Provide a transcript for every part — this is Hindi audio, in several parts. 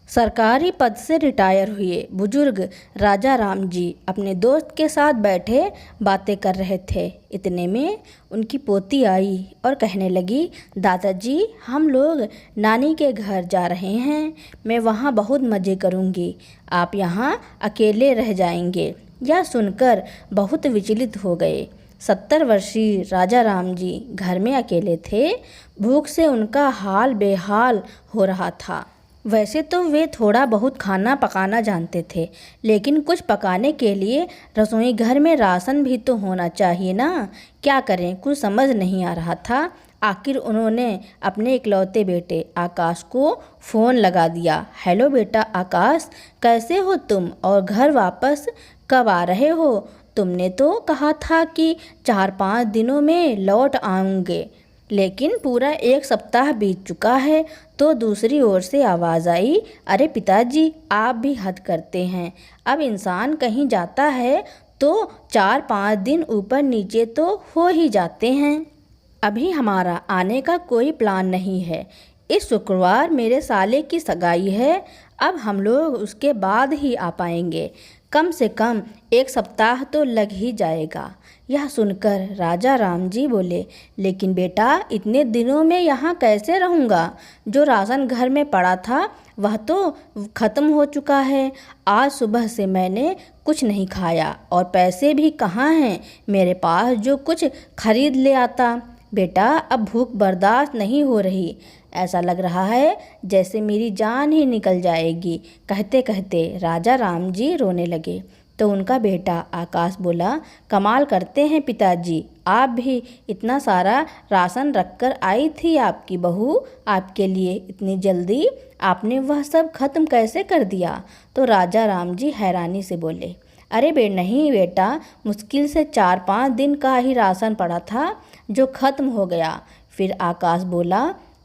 सरकारी पद से रिटायर हुए बुजुर्ग राजा राम जी अपने दोस्त के साथ बैठे बातें कर रहे थे। इतने में उनकी पोती आई और कहने लगी, दादाजी हम लोग नानी के घर जा रहे हैं। मैं वहाँ बहुत मज़े करूँगी, आप यहाँ अकेले रह जाएंगे। यह सुनकर बहुत विचलित हो गए। 70 वर्षीय राजा राम जी घर में अकेले थे। भूख से उनका हाल बेहाल हो रहा था। वैसे तो वे थोड़ा बहुत खाना पकाना जानते थे, लेकिन कुछ पकाने के लिए रसोई घर में राशन भी तो होना चाहिए ना। क्या करें, कुछ समझ नहीं आ रहा था। आखिर उन्होंने अपने इकलौते बेटे आकाश को फ़ोन लगा दिया। हेलो बेटा आकाश, कैसे हो तुम और घर वापस कब आ रहे हो? तुमने तो कहा था कि 4-5 दिनों में लौट आऊँगे, लेकिन पूरा 1 सप्ताह बीत चुका है। तो दूसरी ओर से आवाज़ आई, अरे पिताजी आप भी हद करते हैं। अब इंसान कहीं जाता है तो 4-5 दिन ऊपर नीचे तो हो ही जाते हैं। अभी हमारा आने का कोई प्लान नहीं है। इस शुक्रवार मेरे साले की सगाई है। अब हम लोग उसके बाद ही आ पाएंगे। कम से कम 1 सप्ताह तो लग ही जाएगा। यह सुनकर राजा राम जी बोले, लेकिन बेटा इतने दिनों में यहाँ कैसे रहूँगा? जो राशन घर में पड़ा था वह तो ख़त्म हो चुका है। आज सुबह से मैंने कुछ नहीं खाया और पैसे भी कहाँ हैं मेरे पास जो कुछ खरीद ले आता। बेटा अब भूख बर्दाश्त नहीं हो रही, ऐसा लग रहा है जैसे मेरी जान ही निकल जाएगी। कहते कहते राजा राम जी रोने लगे। तो उनका बेटा आकाश बोला, कमाल करते हैं पिताजी, आप भी इतना सारा राशन रखकर आई थी आपकी बहू आपके लिए, इतनी जल्दी आपने वह सब खत्म कैसे कर दिया? तो राजा राम जी हैरानी से बोले, अरे नहीं बेटा, मुश्किल से 4-5 दिन का ही राशन पड़ा था जो ख़त्म हो गया। फिर आकाश बोला,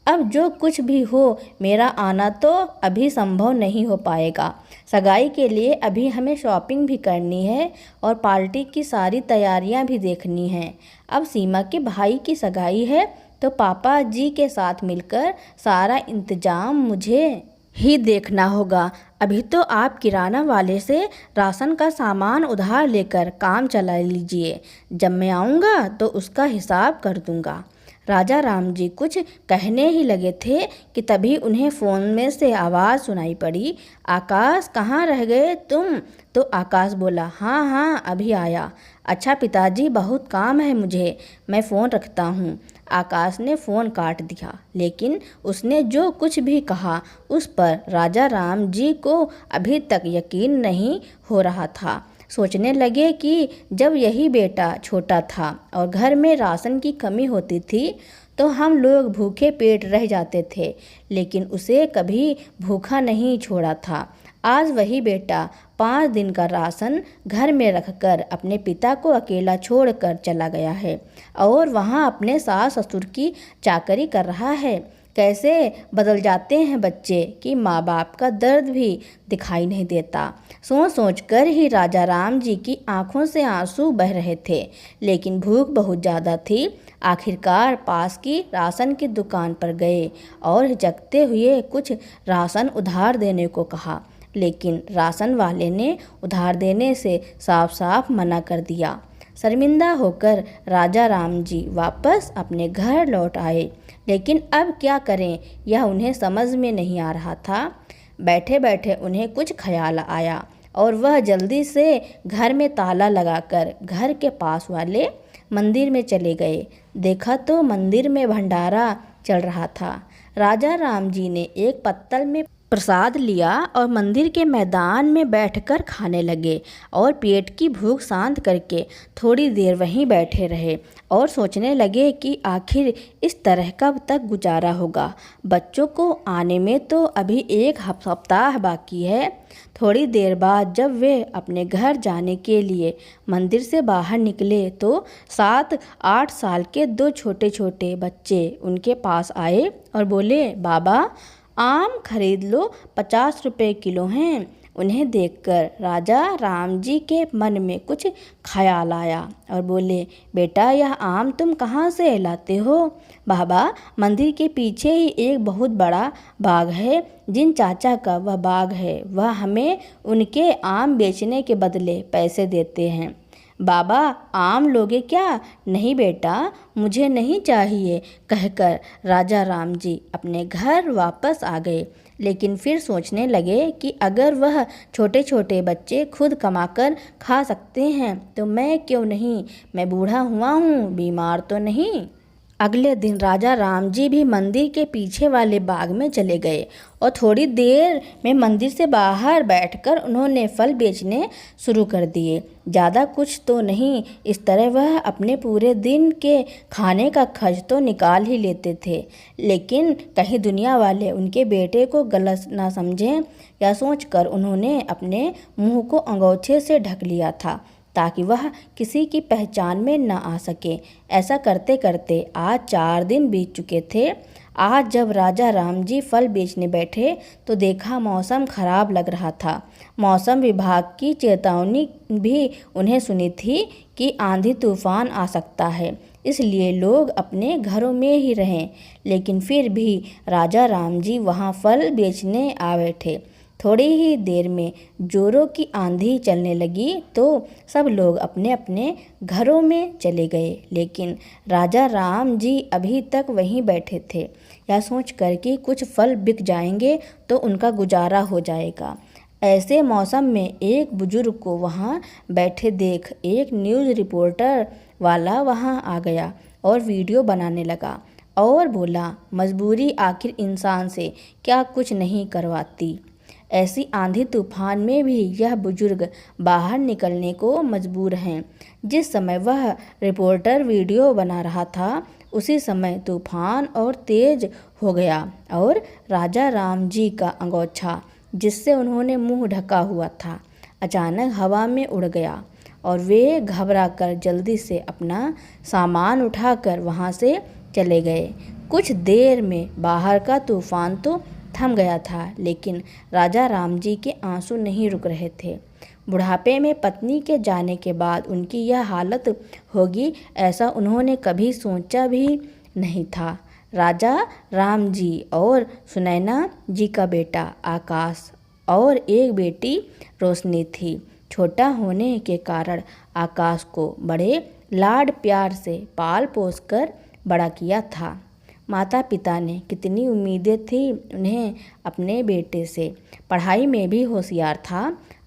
अब जो कुछ भी हो मेरा आना तो अभी संभव नहीं हो पाएगा। सगाई के लिए अभी हमें शॉपिंग भी करनी है और पार्टी की सारी तैयारियां भी देखनी हैं। अब सीमा के भाई की सगाई है तो पापा जी के साथ मिलकर सारा इंतजाम मुझे ही देखना होगा। अभी तो आप किराना वाले से राशन का सामान उधार लेकर काम चला लीजिए, जब मैं आऊँगा तो उसका हिसाब कर दूँगा। राजा राम जी कुछ कहने ही लगे थे कि तभी उन्हें फ़ोन में से आवाज़ सुनाई पड़ी, आकाश कहाँ रह गए तुम? तो आकाश बोला, हाँ हाँ अभी आया। अच्छा पिताजी बहुत काम है मुझे, मैं फ़ोन रखता हूँ। आकाश ने फ़ोन काट दिया, लेकिन उसने जो कुछ भी कहा उस पर राजा राम जी को अभी तक यकीन नहीं हो रहा था। सोचने लगे कि जब यही बेटा छोटा था और घर में राशन की कमी होती थी तो हम लोग भूखे पेट रह जाते थे, लेकिन उसे कभी भूखा नहीं छोड़ा था। आज वही बेटा 5 दिन का राशन घर में रखकर अपने पिता को अकेला छोड़कर चला गया है और वहाँ अपने सास ससुर की चाकरी कर रहा है। कैसे बदल जाते हैं बच्चे कि माँ बाप का दर्द भी दिखाई नहीं देता। सोच सोच कर ही राजा राम जी की आंखों से आंसू बह रहे थे, लेकिन भूख बहुत ज़्यादा थी। आखिरकार पास की राशन की दुकान पर गए और जगते हुए कुछ राशन उधार देने को कहा, लेकिन राशन वाले ने उधार देने से साफ साफ मना कर दिया। शर्मिंदा होकर राजा राम जी वापस अपने घर लौट आए, लेकिन अब क्या करें यह उन्हें समझ में नहीं आ रहा था। बैठे बैठे उन्हें कुछ ख्याल आया और वह जल्दी से घर में ताला लगाकर घर के पास वाले मंदिर में चले गए। देखा तो मंदिर में भंडारा चल रहा था। राजा राम जी ने एक पत्तल में प्रसाद लिया और मंदिर के मैदान में बैठकर खाने लगे और पेट की भूख शांत करके थोड़ी देर वहीं बैठे रहे और सोचने लगे कि आखिर इस तरह कब तक गुजारा होगा। बच्चों को आने में तो अभी 1 सप्ताह बाकी है। थोड़ी देर बाद जब वे अपने घर जाने के लिए मंदिर से बाहर निकले तो 7-8 साल के 2 छोटे छोटे बच्चे उनके पास आए और बोले, बाबा आम खरीद लो, 50 रुपए किलो हैं। उन्हें देखकर राजा राम जी के मन में कुछ ख्याल आया और बोले, बेटा यह आम तुम कहाँ से लाते हो? बाबा, मंदिर के पीछे ही एक बहुत बड़ा बाग है। जिन चाचा का वह बाग है वह हमें उनके आम बेचने के बदले पैसे देते हैं। बाबा, आम लोगे क्या? नहीं बेटा, मुझे नहीं चाहिए, कहकर राजा राम जी अपने घर वापस आ गए। लेकिन फिर सोचने लगे कि अगर वह छोटे छोटे बच्चे खुद कमाकर खा सकते हैं तो मैं क्यों नहीं? मैं बूढ़ा हुआ हूँ, बीमार तो नहीं। अगले दिन राजा राम जी भी मंदिर के पीछे वाले बाग में चले गए और थोड़ी देर में मंदिर से बाहर बैठकर उन्होंने फल बेचने शुरू कर दिए। ज़्यादा कुछ तो नहीं, इस तरह वह अपने पूरे दिन के खाने का खर्च तो निकाल ही लेते थे। लेकिन कहीं दुनिया वाले उनके बेटे को गलत ना समझें, यह सोचकर उन्होंने अपने मुंह को अंगोछे से ढक लिया था ताकि वह किसी की पहचान में न आ सके। ऐसा करते करते आज 4 दिन बीत चुके थे। आज जब राजा राम जी फल बेचने बैठे तो देखा मौसम खराब लग रहा था। मौसम विभाग की चेतावनी भी उन्हें सुनी थी कि आंधी तूफान आ सकता है, इसलिए लोग अपने घरों में ही रहें। लेकिन फिर भी राजा राम जी वहाँ फल बेचने आ बैठे। थोड़ी ही देर में जोरों की आंधी चलने लगी तो सब लोग अपने अपने घरों में चले गए। लेकिन राजा राम जी अभी तक वहीं बैठे थे, यह सोचकर कि कुछ फल बिक जाएंगे तो उनका गुजारा हो जाएगा। ऐसे मौसम में एक बुजुर्ग को वहाँ बैठे देख एक न्यूज़ रिपोर्टर वाला वहाँ आ गया और वीडियो बनाने लगा और बोला, मजबूरी आखिर इंसान से क्या कुछ नहीं करवाती। ऐसी आंधी तूफान में भी यह बुजुर्ग बाहर निकलने को मजबूर हैं। जिस समय वह रिपोर्टर वीडियो बना रहा था उसी समय तूफान और तेज हो गया और राजा राम जी का अंगोछा जिससे उन्होंने मुंह ढका हुआ था अचानक हवा में उड़ गया और वे घबराकर जल्दी से अपना सामान उठाकर वहां से चले गए। कुछ देर में बाहर का तूफान तो थम गया था, लेकिन राजा राम जी के आंसू नहीं रुक रहे थे। बुढ़ापे में पत्नी के जाने के बाद उनकी यह हालत होगी ऐसा उन्होंने कभी सोचा भी नहीं था। राजा राम जी और सुनैना जी का बेटा आकाश और एक बेटी रोशनी थी। छोटा होने के कारण आकाश को बड़े लाड प्यार से पाल पोस कर बड़ा किया था। माता पिता ने कितनी उम्मीदें थी उन्हें अपने बेटे से। पढ़ाई में भी होशियार था।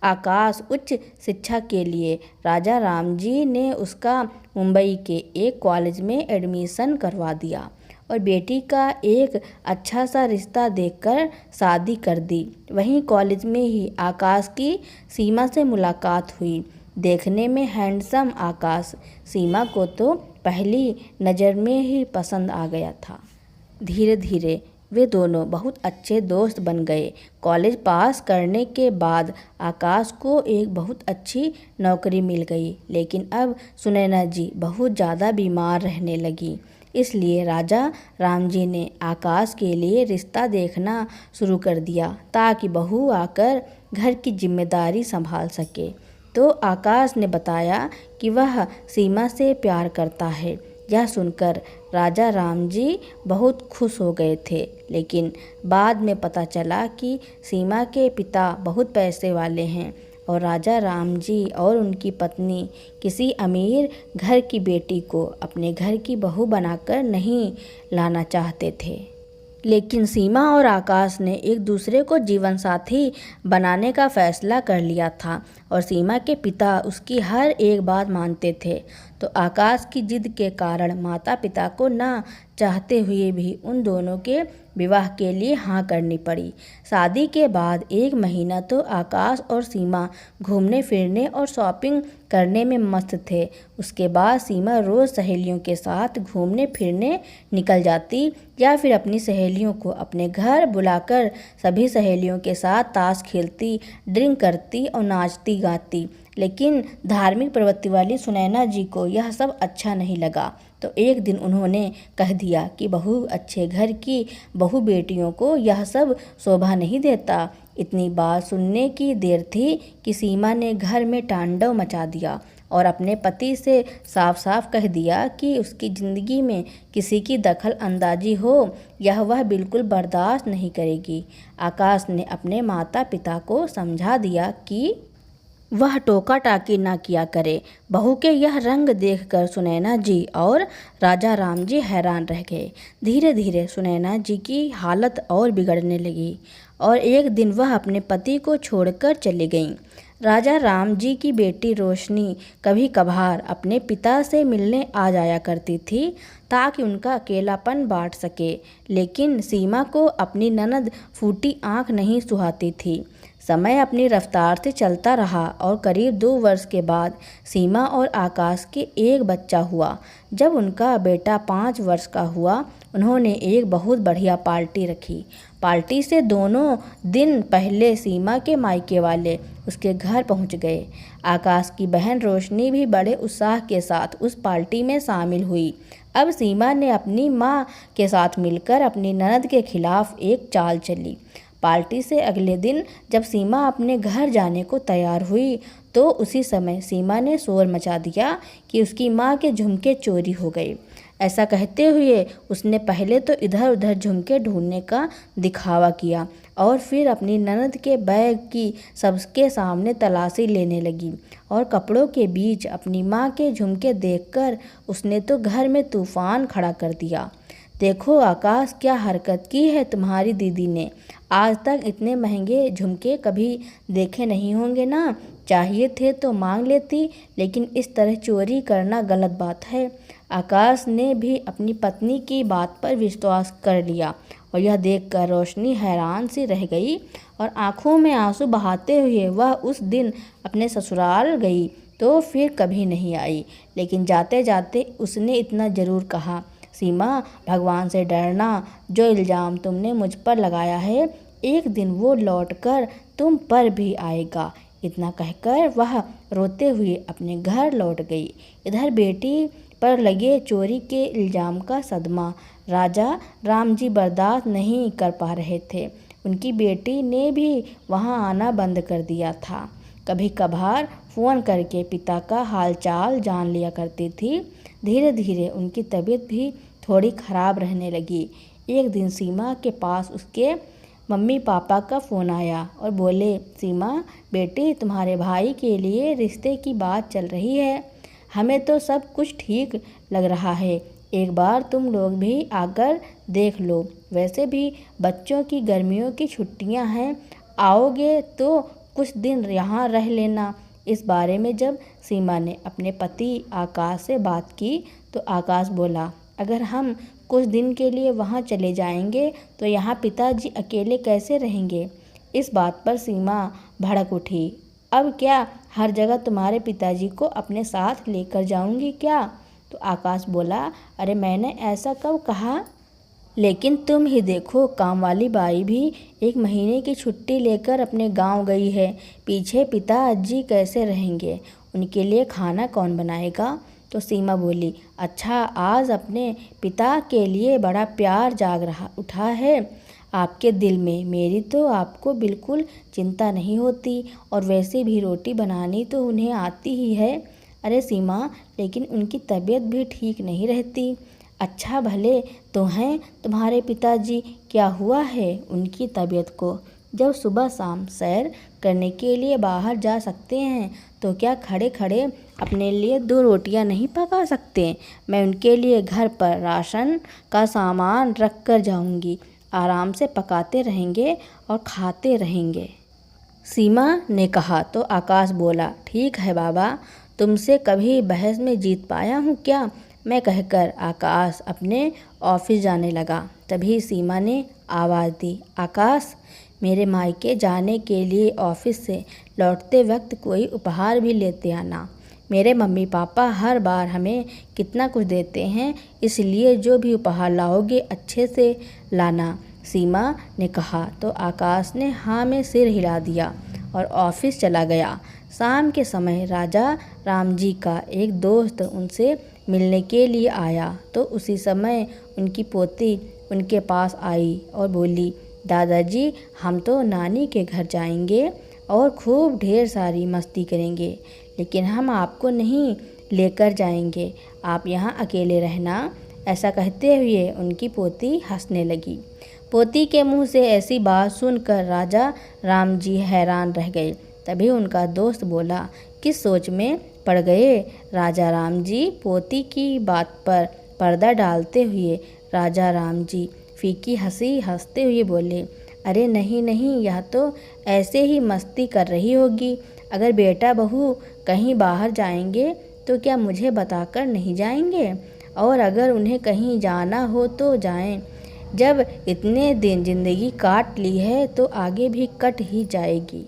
आकाश उच्च शिक्षा के लिए राजा राम जी ने उसका मुंबई के एक कॉलेज में एडमिशन करवा दिया और बेटी का एक अच्छा सा रिश्ता देखकर शादी कर दी। वहीं कॉलेज में ही आकाश की सीमा से मुलाकात हुई। देखने में हैंडसम आकाश सीमा को तो पहली नज़र में ही पसंद आ गया था। धीरे धीरे वे दोनों बहुत अच्छे दोस्त बन गए। कॉलेज पास करने के बाद आकाश को एक बहुत अच्छी नौकरी मिल गई, लेकिन अब सुनैना जी बहुत ज़्यादा बीमार रहने लगी। इसलिए राजा राम जी ने आकाश के लिए रिश्ता देखना शुरू कर दिया ताकि बहू आकर घर की जिम्मेदारी संभाल सके। तो आकाश ने बताया कि वह सीमा से प्यार करता है। यह सुनकर राजा राम जी बहुत खुश हो गए थे, लेकिन बाद में पता चला कि सीमा के पिता बहुत पैसे वाले हैं और राजा राम जी और उनकी पत्नी किसी अमीर घर की बेटी को अपने घर की बहू बनाकर नहीं लाना चाहते थे। लेकिन सीमा और आकाश ने एक दूसरे को जीवन साथी बनाने का फैसला कर लिया था और सीमा के पिता उसकी हर एक बात मानते थे। तो आकाश की जिद के कारण माता पिता को ना चाहते हुए भी उन दोनों के विवाह के लिए हाँ करनी पड़ी। शादी के बाद 1 महीना तो आकाश और सीमा घूमने फिरने और शॉपिंग करने में मस्त थे। उसके बाद सीमा रोज़ सहेलियों के साथ घूमने फिरने निकल जाती या फिर अपनी सहेलियों को अपने घर बुलाकर सभी सहेलियों के साथ ताश खेलती, ड्रिंक करती और नाचती गाती। लेकिन धार्मिक प्रवृत्ति वाली सुनैना जी को यह सब अच्छा नहीं लगा। तो एक दिन उन्होंने कह दिया कि बहू अच्छे घर की बहू बेटियों को यह सब शोभा नहीं देता। इतनी बात सुनने की देर थी कि सीमा ने घर में तांडव मचा दिया और अपने पति से साफ साफ कह दिया कि उसकी ज़िंदगी में किसी की दखल अंदाजी हो यह वह बिल्कुल बर्दाश्त नहीं करेगी। आकाश ने अपने माता पिता को समझा दिया कि वह टोका टाकी ना किया करे। बहू के यह रंग देखकर सुनैना जी और राजा राम जी हैरान रह गए। धीरे धीरे सुनैना जी की हालत और बिगड़ने लगी और एक दिन वह अपने पति को छोड़कर चली गईं। राजा राम जी की बेटी रोशनी कभी कभार अपने पिता से मिलने आ जाया करती थी ताकि उनका अकेलापन बांट सके, लेकिन सीमा को अपनी ननद फूटी आंख नहीं सुहाती थी। समय अपनी रफ्तार से चलता रहा और करीब 2 वर्ष के बाद सीमा और आकाश के एक बच्चा हुआ। जब उनका बेटा 5 वर्ष का हुआ, उन्होंने एक बहुत बढ़िया पार्टी रखी। पार्टी से दोनों दिन पहले सीमा के मायके वाले उसके घर पहुंच गए। आकाश की बहन रोशनी भी बड़े उत्साह के साथ उस पार्टी में शामिल हुई। अब सीमा ने अपनी माँ के साथ मिलकर अपनी ननद के खिलाफ एक चाल चली। पार्टी से अगले दिन जब सीमा अपने घर जाने को तैयार हुई तो उसी समय सीमा ने शोर मचा दिया कि उसकी माँ के झुमके चोरी हो गए। ऐसा कहते हुए उसने पहले तो इधर उधर झुमके ढूंढने का दिखावा किया और फिर अपनी ननद के बैग की सबके सामने तलाशी लेने लगी और कपड़ों के बीच अपनी माँ के झुमके देखकर उसने तो घर में तूफान खड़ा कर दिया। देखो आकाश, क्या हरकत की है तुम्हारी दीदी ने। आज तक इतने महंगे झुमके कभी देखे नहीं होंगे ना। चाहिए थे तो मांग लेती, लेकिन इस तरह चोरी करना गलत बात है। आकाश ने भी अपनी पत्नी की बात पर विश्वास कर लिया और यह देखकर रोशनी हैरान सी रह गई और आंखों में आंसू बहाते हुए वह उस दिन अपने ससुराल गई तो फिर कभी नहीं आई। लेकिन जाते जाते उसने इतना ज़रूर कहा, सीमा, भगवान से डरना। जो इल्ज़ाम तुमने मुझ पर लगाया है एक दिन वो लौटकर तुम पर भी आएगा। इतना कहकर वह रोते हुए अपने घर लौट गई। इधर बेटी पर लगे चोरी के इल्ज़ाम का सदमा राजा राम जी बर्दाश्त नहीं कर पा रहे थे। उनकी बेटी ने भी वहां आना बंद कर दिया था। कभी कभार फ़ोन करके पिता का हालचाल जान लिया करती थी। धीरे धीरे उनकी तबीयत भी थोड़ी ख़राब रहने लगी। एक दिन सीमा के पास उसके मम्मी पापा का फ़ोन आया और बोले, सीमा बेटी, तुम्हारे भाई के लिए रिश्ते की बात चल रही है। हमें तो सब कुछ ठीक लग रहा है। एक बार तुम लोग भी आकर देख लो। वैसे भी बच्चों की गर्मियों की छुट्टियां हैं, आओगे तो कुछ दिन यहाँ रह लेना। इस बारे में जब सीमा ने अपने पति आकाश से बात की तो आकाश बोला, अगर हम कुछ दिन के लिए वहाँ चले जाएंगे तो यहाँ पिताजी अकेले कैसे रहेंगे। इस बात पर सीमा भड़क उठी। अब क्या हर जगह तुम्हारे पिताजी को अपने साथ लेकर जाऊंगी क्या। तो आकाश बोला, अरे मैंने ऐसा कब कहा। लेकिन तुम ही देखो, काम वाली बाई भी 1 महीने की छुट्टी लेकर अपने गांव गई है। पीछे पिताजी कैसे रहेंगे, उनके लिए खाना कौन बनाएगा। तो सीमा बोली, अच्छा, आज अपने पिता के लिए बड़ा प्यार जाग उठा है आपके दिल में। मेरी तो आपको बिल्कुल चिंता नहीं होती और वैसे भी रोटी बनानी तो उन्हें आती ही है। अरे सीमा, लेकिन उनकी तबीयत भी ठीक नहीं रहती। अच्छा भले तो हैं तुम्हारे पिताजी, क्या हुआ है उनकी तबीयत को। जब सुबह शाम सैर करने के लिए बाहर जा सकते हैं तो क्या खड़े खड़े अपने लिए 2 रोटियां नहीं पका सकते। मैं उनके लिए घर पर राशन का सामान रख कर जाऊंगी। आराम से पकाते रहेंगे और खाते रहेंगे। सीमा ने कहा तो आकाश बोला, ठीक है बाबा, तुमसे कभी बहस में जीत पाया हूँ क्या। मैं कहकर आकाश अपने ऑफिस जाने लगा। तभी सीमा ने आवाज़ दी, आकाश, मेरे मायके जाने के लिए ऑफिस से लौटते वक्त कोई उपहार भी लेते आना। मेरे मम्मी पापा हर बार हमें कितना कुछ देते हैं, इसलिए जो भी उपहार लाओगे अच्छे से लाना। सीमा ने कहा तो आकाश ने हाँ में सिर हिला दिया और ऑफिस चला गया। शाम के समय राजा राम जी का एक दोस्त उनसे मिलने के लिए आया तो उसी समय उनकी पोती उनके पास आई और बोली, दादाजी हम तो नानी के घर जाएंगे और खूब ढेर सारी मस्ती करेंगे, लेकिन हम आपको नहीं लेकर जाएंगे, आप यहाँ अकेले रहना। ऐसा कहते हुए उनकी पोती हंसने लगी। पोती के मुंह से ऐसी बात सुनकर राजा राम जी हैरान रह गए। तभी उनका दोस्त बोला, किस सोच में पड़ गए राजा राम जी? पोती की बात पर पर्दा डालते हुए राजा राम जी फीकी हंसी हंसते हुए बोले, अरे नहीं नहीं, यह तो ऐसे ही मस्ती कर रही होगी। अगर बेटा बहू कहीं बाहर जाएंगे तो क्या मुझे बताकर नहीं जाएंगे? और अगर उन्हें कहीं जाना हो तो जाएं। जब इतने दिन ज़िंदगी काट ली है तो आगे भी कट ही जाएगी,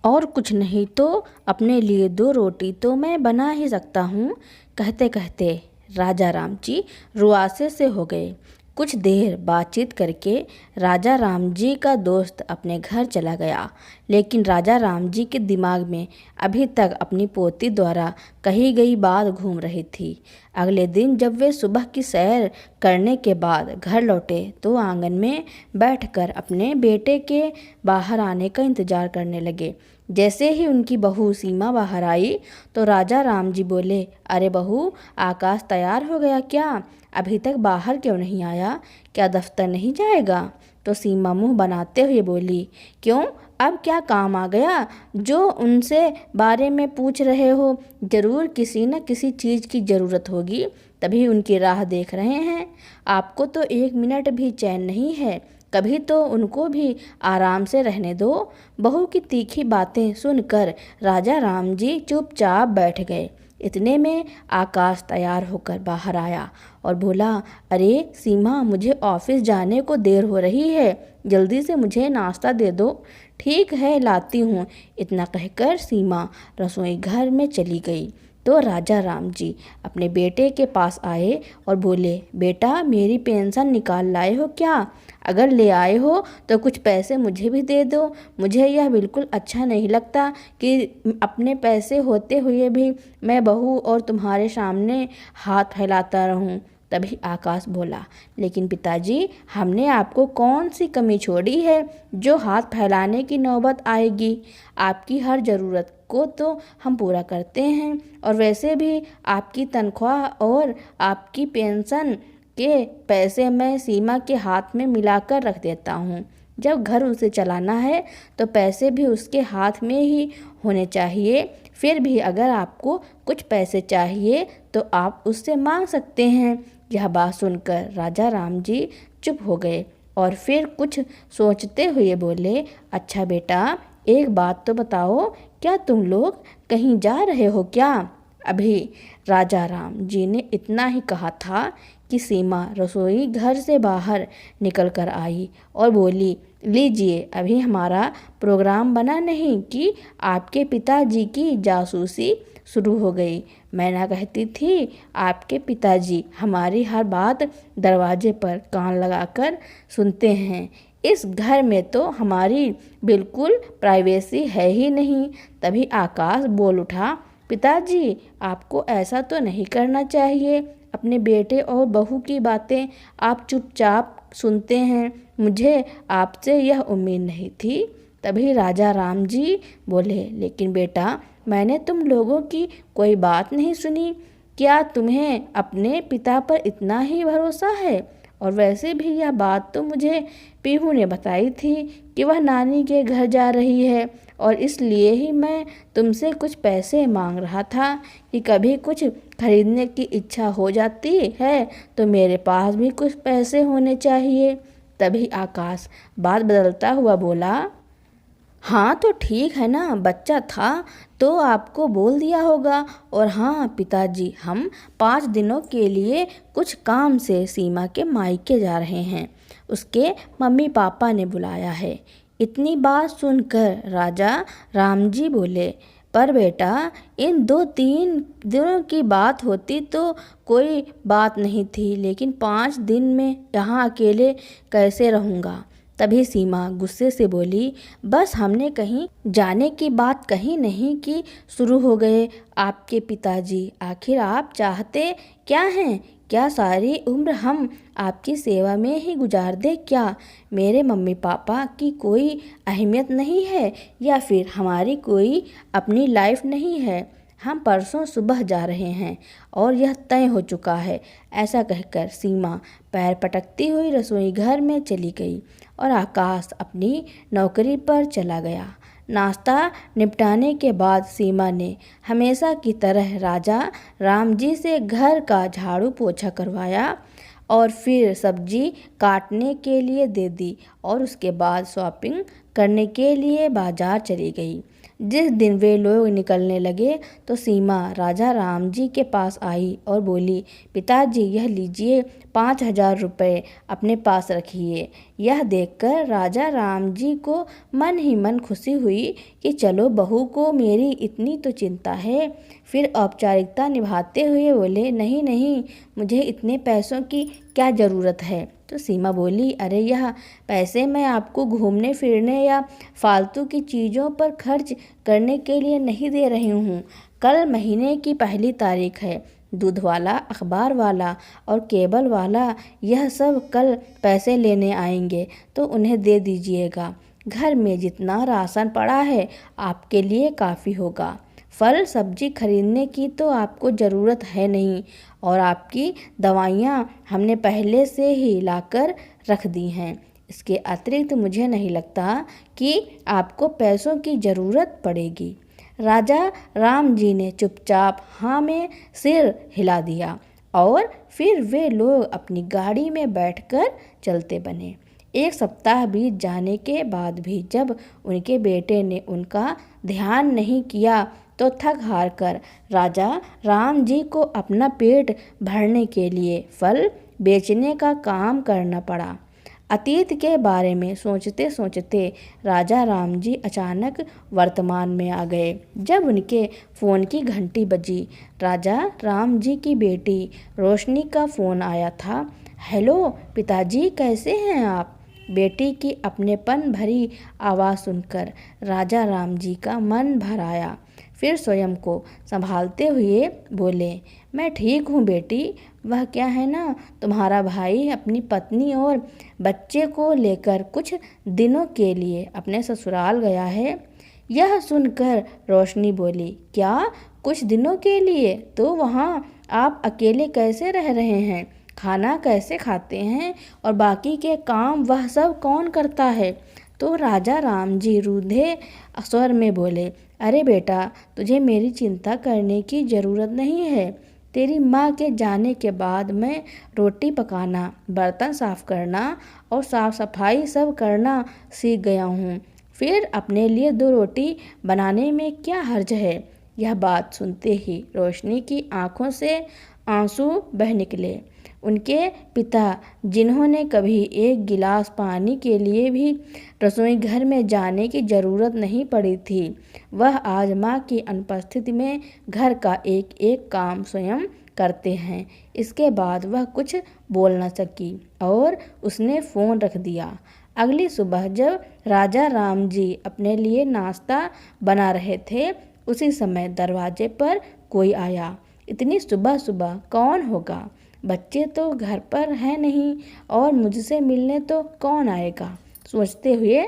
और कुछ नहीं तो अपने लिए 2 रोटी तो मैं बना ही सकता हूँ। कहते कहते राजा राम जी रुआसे से हो गए। कुछ देर बातचीत करके राजा राम जी का दोस्त अपने घर चला गया, लेकिन राजा राम जी के दिमाग में अभी तक अपनी पोती द्वारा कही गई बात घूम रही थी। अगले दिन जब वे सुबह की सैर करने के बाद घर लौटे तो आंगन में बैठकर अपने बेटे के बाहर आने का इंतजार करने लगे। जैसे ही उनकी बहू सीमा बाहर आई तो राजा राम जी बोले, अरे बहू, आकाश तैयार हो गया क्या? अभी तक बाहर क्यों नहीं आया? क्या दफ्तर नहीं जाएगा? तो सीमा मुंह बनाते हुए बोली, क्यों, अब क्या काम आ गया जो उनसे बारे में पूछ रहे हो? ज़रूर किसी न किसी चीज़ की ज़रूरत होगी, तभी उनकी राह देख रहे हैं। आपको तो 1 मिनट भी चैन नहीं है, कभी तो उनको भी आराम से रहने दो। बहू की तीखी बातें सुनकर राजा राम जी चुपचाप बैठ गए। इतने में आकाश तैयार होकर बाहर आया और बोला, अरे सीमा, मुझे ऑफिस जाने को देर हो रही है, जल्दी से मुझे नाश्ता दे दो। ठीक है, लाती हूँ। इतना कहकर सीमा रसोई घर में चली गई तो राजा राम जी अपने बेटे के पास आए और बोले, बेटा, मेरी पेंशन निकाल लाए हो क्या? अगर ले आए हो तो कुछ पैसे मुझे भी दे दो। मुझे यह बिल्कुल अच्छा नहीं लगता कि अपने पैसे होते हुए भी मैं बहू और तुम्हारे सामने हाथ फैलाता रहूं। तभी आकाश बोला, लेकिन पिताजी, हमने आपको कौन सी कमी छोड़ी है जो हाथ फैलाने की नौबत आएगी? आपकी हर ज़रूरत को तो हम पूरा करते हैं, और वैसे भी आपकी तनख्वाह और आपकी पेंशन के पैसे मैं सीमा के हाथ में मिलाकर रख देता हूँ। जब घर उसे चलाना है तो पैसे भी उसके हाथ में ही होने चाहिए। फिर भी अगर आपको कुछ पैसे चाहिए तो आप उससे मांग सकते हैं। यह बात सुनकर राजा राम जी चुप हो गए और फिर कुछ सोचते हुए बोले, अच्छा बेटा, एक बात तो बताओ, क्या तुम लोग कहीं जा रहे हो क्या? अभी राजा राम जी ने इतना ही कहा था कि सीमा रसोई घर से बाहर निकल कर आई और बोली, लीजिए, अभी हमारा प्रोग्राम बना नहीं कि आपके पिताजी की जासूसी शुरू हो गई। मैं ना कहती थी, आपके पिताजी हमारी हर बात दरवाजे पर कान लगाकर सुनते हैं। इस घर में तो हमारी बिल्कुल प्राइवेसी है ही नहीं। तभी आकाश बोल उठा, पिताजी, आपको ऐसा तो नहीं करना चाहिए। अपने बेटे और बहू की बातें आप चुपचाप सुनते हैं। मुझे आपसे यह उम्मीद नहीं थी। तभी राजा राम जी बोले, लेकिन बेटा, मैंने तुम लोगों की कोई बात नहीं सुनी। क्या तुम्हें अपने पिता पर इतना ही भरोसा है? और वैसे भी यह बात तो मुझे पीहू ने बताई थी कि वह नानी के घर जा रही है, और इसलिए ही मैं तुमसे कुछ पैसे मांग रहा था कि कभी कुछ खरीदने की इच्छा हो जाती है तो मेरे पास भी कुछ पैसे होने चाहिए। तभी आकाश बात बदलता हुआ बोला, हाँ तो ठीक है ना, बच्चा था तो आपको बोल दिया होगा। और हाँ पिताजी, हम 5 दिनों के लिए कुछ काम से सीमा के मायके जा रहे हैं, उसके मम्मी पापा ने बुलाया है। इतनी बात सुनकर राजा राम जी बोले, पर बेटा, इन 2-3 दिनों की बात होती तो कोई बात नहीं थी, लेकिन 5 दिन में यहाँ अकेले कैसे रहूँगा? तभी सीमा गुस्से से बोली, बस हमने कहीं जाने की बात कही नहीं कि शुरू हो गए आपके पिताजी। आखिर आप चाहते क्या हैं? क्या सारी उम्र हम आपकी सेवा में ही गुजार दें क्या? मेरे मम्मी पापा की कोई अहमियत नहीं है या फिर हमारी कोई अपनी लाइफ नहीं है? हम परसों सुबह जा रहे हैं और यह तय हो चुका है। ऐसा कहकर सीमा पैर पटकती हुई रसोई घर में चली गई और आकाश अपनी नौकरी पर चला गया। नाश्ता निपटाने के बाद सीमा ने हमेशा की तरह राजा राम जी से घर का झाड़ू पोछा करवाया और फिर सब्जी काटने के लिए दे दी और उसके बाद शॉपिंग करने के लिए बाजार चली गई। जिस दिन वे लोग निकलने लगे तो सीमा राजा राम जी के पास आई और बोली, पिताजी यह लीजिए 5,000 रुपये अपने पास रखिए। यह देखकर राजा राम जी को मन ही मन खुशी हुई कि चलो बहू को मेरी इतनी तो चिंता है। फिर औपचारिकता निभाते हुए बोले, नहीं नहीं, मुझे इतने पैसों की क्या ज़रूरत है। तो सीमा बोली, अरे यह पैसे मैं आपको घूमने फिरने या फालतू की चीज़ों पर खर्च करने के लिए नहीं दे रही हूँ। कल महीने की 1 तारीख है। दूध वाला, अखबार वाला और केबल वाला यह सब कल पैसे लेने आएंगे तो उन्हें दे दीजिएगा। घर में जितना राशन पड़ा है आपके लिए काफ़ी होगा। फल सब्जी खरीदने की तो आपको ज़रूरत है नहीं और आपकी दवाइयाँ हमने पहले से ही लाकर रख दी हैं। इसके अतिरिक्त मुझे नहीं लगता कि आपको पैसों की ज़रूरत पड़ेगी। राजा राम जी ने चुपचाप हाँ में सिर हिला दिया और फिर वे लोग अपनी गाड़ी में बैठकर चलते बने। 1 सप्ताह बीत जाने के बाद भी जब उनके बेटे ने उनका ध्यान नहीं किया तो थक हार कर राजा राम जी को अपना पेट भरने के लिए फल बेचने का काम करना पड़ा। अतीत के बारे में सोचते सोचते राजा राम जी अचानक वर्तमान में आ गए। जब उनके फ़ोन की घंटी बजी, राजा राम जी की बेटी रोशनी का फ़ोन आया था। हेलो पिताजी, कैसे हैं आप? बेटी की अपनेपन भरी आवाज़ सुनकर राजा राम जी का मन भर आया। फिर स्वयं को संभालते हुए बोले, मैं ठीक हूँ बेटी। वह क्या है ना, तुम्हारा भाई अपनी पत्नी और बच्चे को लेकर कुछ दिनों के लिए अपने ससुराल गया है। यह सुनकर रोशनी बोली, क्या कुछ दिनों के लिए? तो वहाँ आप अकेले कैसे रह रहे हैं? खाना कैसे खाते हैं और बाकी के काम वह सब कौन करता है? तो राजा राम जी रूधे स्वर में बोले, अरे बेटा, तुझे मेरी चिंता करने की ज़रूरत नहीं है। तेरी माँ के जाने के बाद मैं रोटी पकाना, बर्तन साफ़ करना और साफ़ सफाई सब करना सीख गया हूँ। फिर अपने लिए 2 रोटी बनाने में क्या हर्ज है? यह बात सुनते ही रोशनी की आंखों से आंसू बह निकले। उनके पिता, जिन्होंने कभी एक गिलास पानी के लिए भी रसोई घर में जाने की ज़रूरत नहीं पड़ी थी, वह आज माँ की अनुपस्थिति में घर का एक एक काम स्वयं करते हैं। इसके बाद वह कुछ बोल न सकी और उसने फ़ोन रख दिया। अगली सुबह जब राजा राम जी अपने लिए नाश्ता बना रहे थे, उसी समय दरवाजे पर कोई आया। इतनी सुबह सुबह कौन होगा? बच्चे तो घर पर हैं नहीं और मुझसे मिलने तो कौन आएगा? सोचते हुए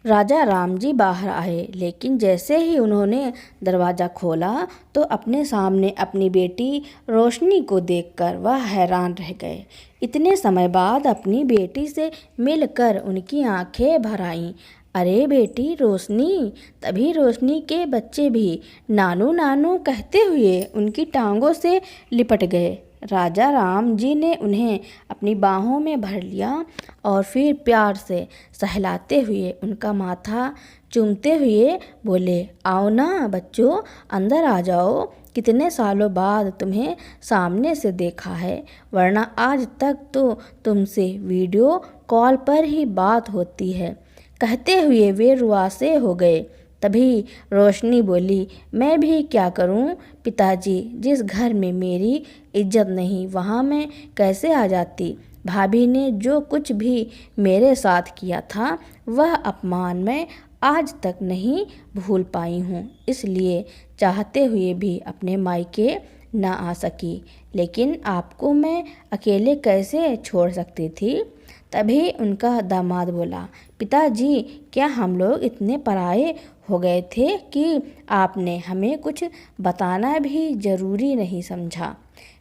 राजा राम जी बाहर आए, लेकिन जैसे ही उन्होंने दरवाज़ा खोला तो अपने सामने अपनी बेटी रोशनी को देखकर वह हैरान रह गए। इतने समय बाद अपनी बेटी से मिलकर उनकी आंखें भर आईं। अरे बेटी रोशनी! तभी रोशनी के बच्चे भी नानू नानू कहते हुए उनकी टांगों से लिपट गए। राजा राम जी ने उन्हें अपनी बाहों में भर लिया और फिर प्यार से सहलाते हुए उनका माथा चूमते हुए बोले, आओ ना बच्चों, अंदर आ जाओ। कितने सालों बाद तुम्हें सामने से देखा है, वरना आज तक तो तुमसे वीडियो कॉल पर ही बात होती है। कहते हुए वे रुआसे हो गए। तभी रोशनी बोली, मैं भी क्या करूं पिताजी, जिस घर में मेरी इज्जत नहीं वहां मैं कैसे आ जाती। भाभी ने जो कुछ भी मेरे साथ किया था वह अपमान मैं आज तक नहीं भूल पाई हूँ, इसलिए चाहते हुए भी अपने मायके न आ सकी। लेकिन आपको मैं अकेले कैसे छोड़ सकती थी? तभी उनका दामाद बोला, पिताजी, क्या हम लोग इतने पराये हो गए थे कि आपने हमें कुछ बताना भी जरूरी नहीं समझा?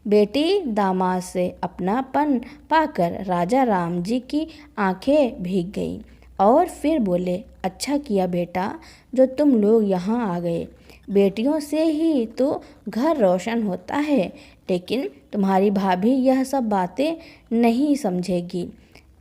बेटी दामाद से अपनापन पाकर राजा राम जी की आंखें भीग गईं और फिर बोले, अच्छा किया बेटा जो तुम लोग यहाँ आ गए। बेटियों से ही तो घर रोशन होता है। लेकिन तुम्हारी भाभी यह सब बातें नहीं समझेगी।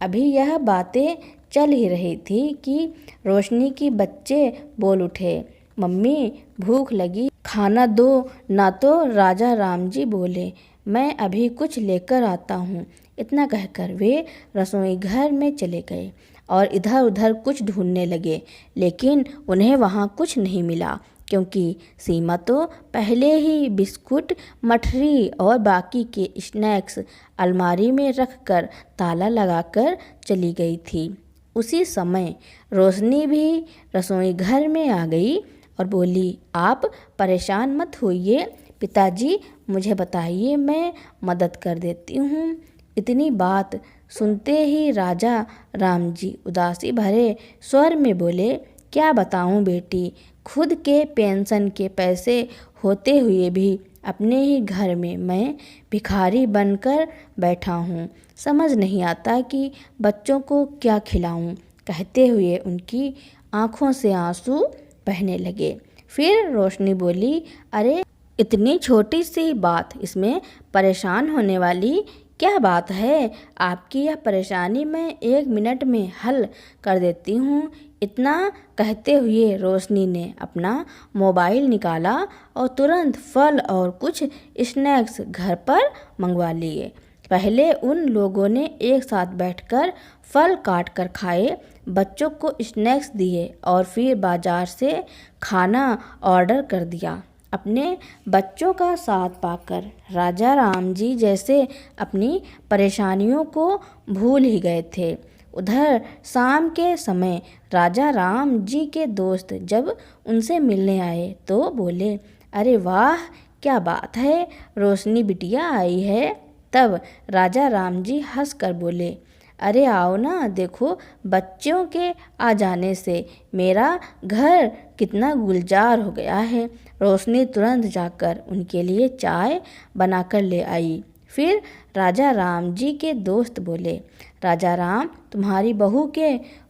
अभी यह बातें चल ही रही थी कि रोशनी की बच्चे बोल उठे, मम्मी भूख लगी, खाना दो ना। तो राजा राम जी बोले, मैं अभी कुछ लेकर आता हूँ। इतना कहकर वे रसोई घर में चले गए और इधर उधर कुछ ढूंढने लगे, लेकिन उन्हें वहाँ कुछ नहीं मिला, क्योंकि सीमा तो पहले ही बिस्कुट, मठरी और बाकी के स्नैक्स अलमारी में रखकर ताला लगाकर चली गई थी। उसी समय रोशनी भी रसोई घर में आ गई और बोली, आप परेशान मत होइए पिताजी, मुझे बताइए, मैं मदद कर देती हूँ। इतनी बात सुनते ही राजा राम जी उदासी भरे स्वर में बोले, क्या बताऊँ बेटी, खुद के पेंशन के पैसे होते हुए भी अपने ही घर में मैं भिखारी बनकर बैठा हूँ। समझ नहीं आता कि बच्चों को क्या खिलाऊं। कहते हुए उनकी आंखों से आंसू बहने लगे। फिर रोशनी बोली, अरे इतनी छोटी सी बात, इसमें परेशान होने वाली क्या बात है? आपकी यह परेशानी मैं 1 मिनट में हल कर देती हूँ। इतना कहते हुए रोशनी ने अपना मोबाइल निकाला और तुरंत फल और कुछ स्नैक्स घर पर मंगवा लिए। पहले उन लोगों ने एक साथ बैठकर फल काट कर खाए, बच्चों को स्नैक्स दिए और फिर बाजार से खाना ऑर्डर कर दिया। अपने बच्चों का साथ पाकर राजा राम जी जैसे अपनी परेशानियों को भूल ही गए थे। उधर शाम के समय राजा राम जी के दोस्त जब उनसे मिलने आए तो बोले, अरे वाह, क्या बात है, रोशनी बिटिया आई है। तब राजा राम जी हंस कर बोले, अरे आओ ना, देखो बच्चों के आ जाने से मेरा घर कितना गुलजार हो गया है। रोशनी तुरंत जाकर उनके लिए चाय बनाकर ले आई। फिर राजा राम जी के दोस्त बोले, राजा राम, तुम्हारी बहू के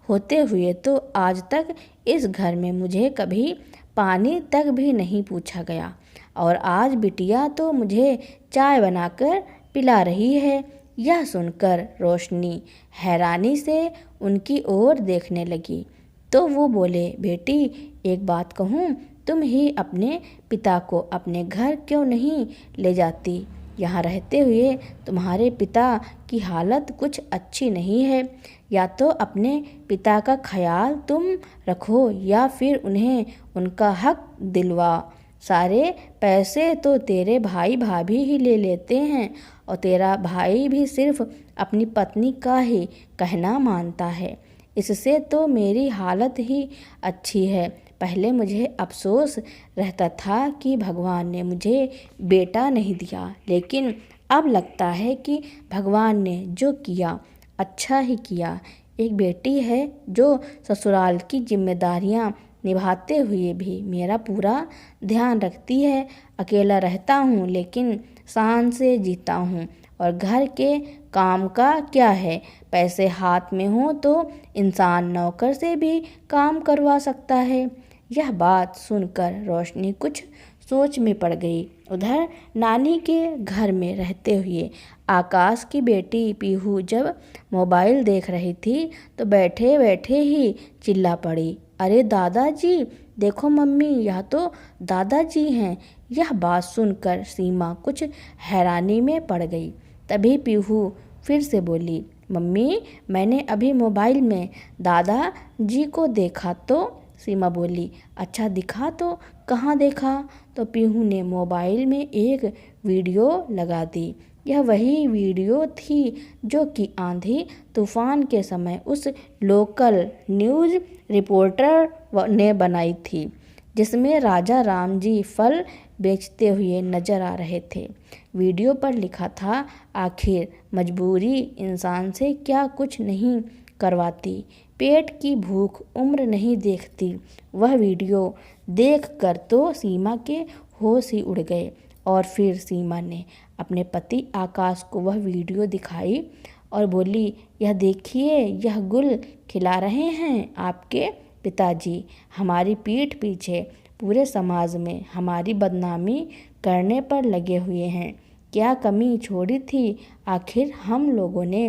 होते हुए तो आज तक इस घर में मुझे कभी पानी तक भी नहीं पूछा गया, और आज बिटिया तो मुझे चाय बनाकर पिला रही है। यह सुनकर रोशनी हैरानी से उनकी ओर देखने लगी। तो वो बोले, बेटी एक बात कहूँ, तुम ही अपने पिता को अपने घर क्यों नहीं ले जाती? यहाँ रहते हुए तुम्हारे पिता की हालत कुछ अच्छी नहीं है। या तो अपने पिता का ख्याल तुम रखो या फिर उन्हें उनका हक दिलवा। सारे पैसे तो तेरे भाई भाभी ही ले लेते हैं, और तेरा भाई भी सिर्फ अपनी पत्नी का ही कहना मानता है। इससे तो मेरी हालत ही अच्छी है। पहले मुझे अफसोस रहता था कि भगवान ने मुझे बेटा नहीं दिया, लेकिन अब लगता है कि भगवान ने जो किया अच्छा ही किया। एक बेटी है जो ससुराल की जिम्मेदारियां निभाते हुए भी मेरा पूरा ध्यान रखती है। अकेला रहता हूँ लेकिन शान से जीता हूँ, और घर के काम का क्या है, पैसे हाथ में हो तो इंसान नौकर से भी काम करवा सकता है। यह बात सुनकर रोशनी कुछ सोच में पड़ गई। उधर नानी के घर में रहते हुए आकाश की बेटी पीहू जब मोबाइल देख रही थी तो बैठे बैठे ही चिल्ला पड़ी, अरे दादाजी देखो मम्मी, यह तो दादाजी हैं। यह बात सुनकर सीमा कुछ हैरानी में पड़ गई। तभी पीहू फिर से बोली, मम्मी मैंने अभी मोबाइल में दादा जी को देखा। तो सीमा बोली, अच्छा दिखा, तो कहाँ देखा? तो पीहू ने मोबाइल में एक वीडियो लगा दी यह वही वीडियो थी जो कि आंधी तूफान के समय उस लोकल न्यूज़ रिपोर्टर ने बनाई थी, जिसमें राजा राम जी फल बेचते हुए नजर आ रहे थे। वीडियो पर लिखा था, आखिर मजबूरी इंसान से क्या कुछ नहीं करवाती, पेट की भूख उम्र नहीं देखती। वह वीडियो देखकर तो सीमा के होश ही उड़ गए और फिर सीमा ने अपने पति आकाश को वह वीडियो दिखाई और बोली, यह देखिए, यह गुल खिला रहे हैं आपके पिताजी हमारी पीठ पीछे पूरे समाज में हमारी बदनामी करने पर लगे हुए हैं। क्या कमी छोड़ी थी आखिर हम लोगों ने।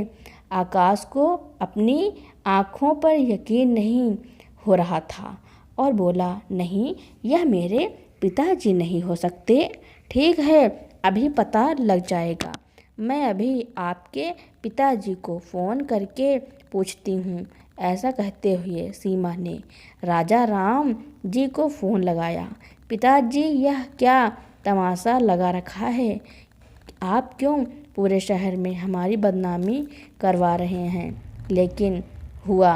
आकाश को अपनी आँखों पर यकीन नहीं हो रहा था और बोला, नहीं, यह मेरे पिताजी नहीं हो सकते। ठीक है, अभी पता लग जाएगा। मैं अभी आपके पिताजी को फ़ोन करके पूछती हूँ। ऐसा कहते हुए सीमा ने राजा राम जी को फ़ोन लगाया। पिताजी, यह क्या तमाशा लगा रखा है? आप क्यों पूरे शहर में हमारी बदनामी करवा रहे हैं? लेकिन हुआ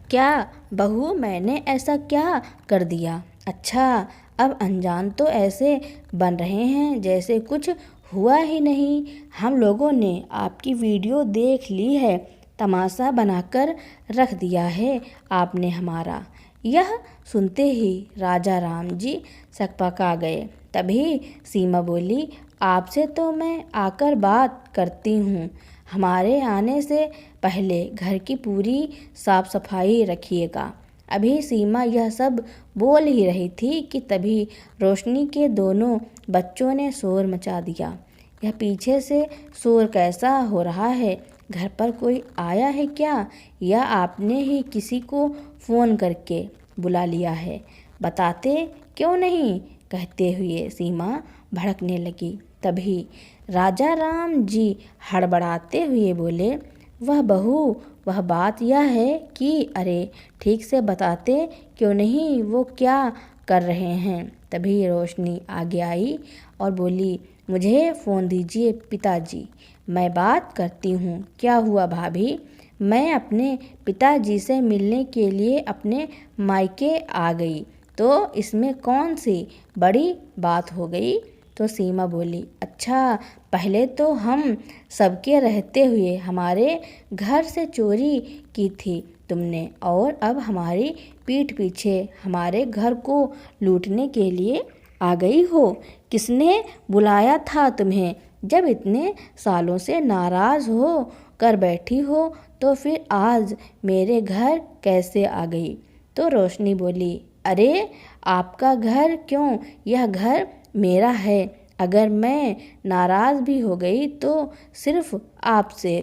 क्या बहू, मैंने ऐसा क्या कर दिया? अच्छा, अब अनजान तो ऐसे बन रहे हैं जैसे कुछ हुआ ही नहीं। हम लोगों ने आपकी वीडियो देख ली है, तमाशा बनाकर रख दिया है आपने हमारा। यह सुनते ही राजा राम जी सकपका गए। तभी सीमा बोली, आपसे तो मैं आकर बात करती हूँ। हमारे आने से पहले घर की पूरी साफ सफाई रखिएगा। अभी सीमा यह सब बोल ही रही थी कि तभी रोशनी के दोनों बच्चों ने शोर मचा दिया। यह पीछे से शोर कैसा हो रहा है? घर पर कोई आया है क्या, या आपने ही किसी को फ़ोन करके बुला लिया है? बताते क्यों नहीं? कहते हुए सीमा भड़कने लगी। तभी राजा राम जी हड़बड़ाते हुए बोले, वह बहू, वह बात यह है कि अरे ठीक से बताते क्यों नहीं, वो क्या कर रहे हैं? तभी रोशनी आगे आई और बोली, मुझे फ़ोन दीजिए पिताजी, मैं बात करती हूँ। क्या हुआ भाभी? मैं अपने पिताजी से मिलने के लिए अपने मायके आ गई, तो इसमें कौन सी बड़ी बात हो गई? तो सीमा बोली, अच्छा, पहले तो हम सबके रहते हुए हमारे घर से चोरी की थी तुमने, और अब हमारी पीठ पीछे हमारे घर को लूटने के लिए आ गई हो। किसने बुलाया था तुम्हें? जब इतने सालों से नाराज़ हो कर बैठी हो तो फिर आज मेरे घर कैसे आ गई? तो रोशनी बोली, अरे आपका घर क्यों, यह घर मेरा है। अगर मैं नाराज़ भी हो गई तो सिर्फ आपसे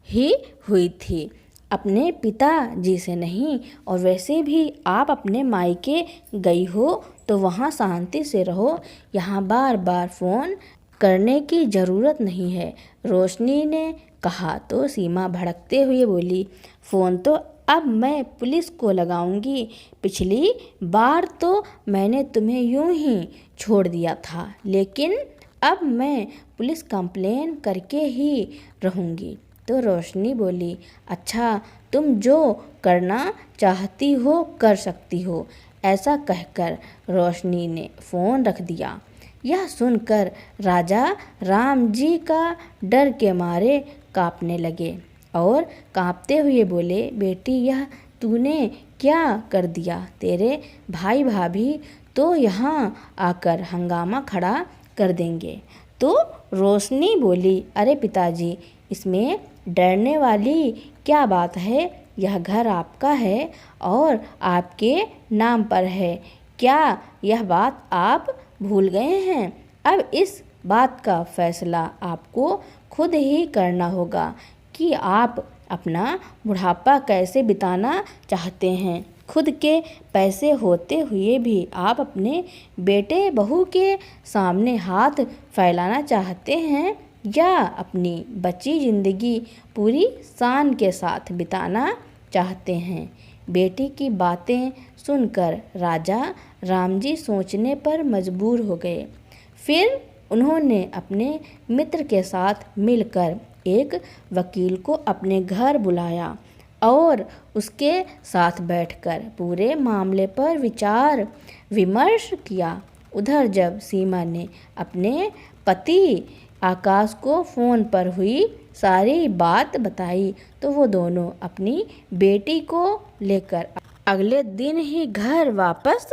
ही हुई थी, अपने पिताजी से नहीं। और वैसे भी आप अपने मायके गई हो तो वहाँ शांति से रहो, यहाँ बार बार फ़ोन करने की ज़रूरत नहीं है, रोशनी ने कहा। तो सीमा भड़कते हुए बोली, फ़ोन तो अब मैं पुलिस को लगाऊंगी। पिछली बार तो मैंने तुम्हें यूं ही छोड़ दिया था, लेकिन अब मैं पुलिस कंप्लेन करके ही रहूंगी। तो रोशनी बोली, अच्छा, तुम जो करना चाहती हो कर सकती हो। ऐसा कहकर रोशनी ने फ़ोन रख दिया। यह सुनकर राजा राम जी का डर के मारे कांपने लगे और कांपते हुए बोले, बेटी, यह तूने क्या कर दिया? तेरे भाई भाभी तो यहाँ आकर हंगामा खड़ा कर देंगे। तो रोशनी बोली, अरे पिताजी, इसमें डरने वाली क्या बात है? यह घर आपका है और आपके नाम पर है। क्या यह बात आप भूल गए हैं? अब इस बात का फैसला आपको खुद ही करना होगा कि आप अपना बुढ़ापा कैसे बिताना चाहते हैं। खुद के पैसे होते हुए भी आप अपने बेटे बहू के सामने हाथ फैलाना चाहते हैं, या अपनी बची ज़िंदगी पूरी शान के साथ बिताना चाहते हैं? बेटी की बातें सुनकर राजा राम जी सोचने पर मजबूर हो गए। फिर उन्होंने अपने मित्र के साथ मिलकर एक वकील को अपने घर बुलाया और उसके साथ बैठकर पूरे मामले पर विचार विमर्श किया। उधर जब सीमा ने अपने पति आकाश को फ़ोन पर हुई सारी बात बताई तो वो दोनों अपनी बेटी को लेकर अगले दिन ही घर वापस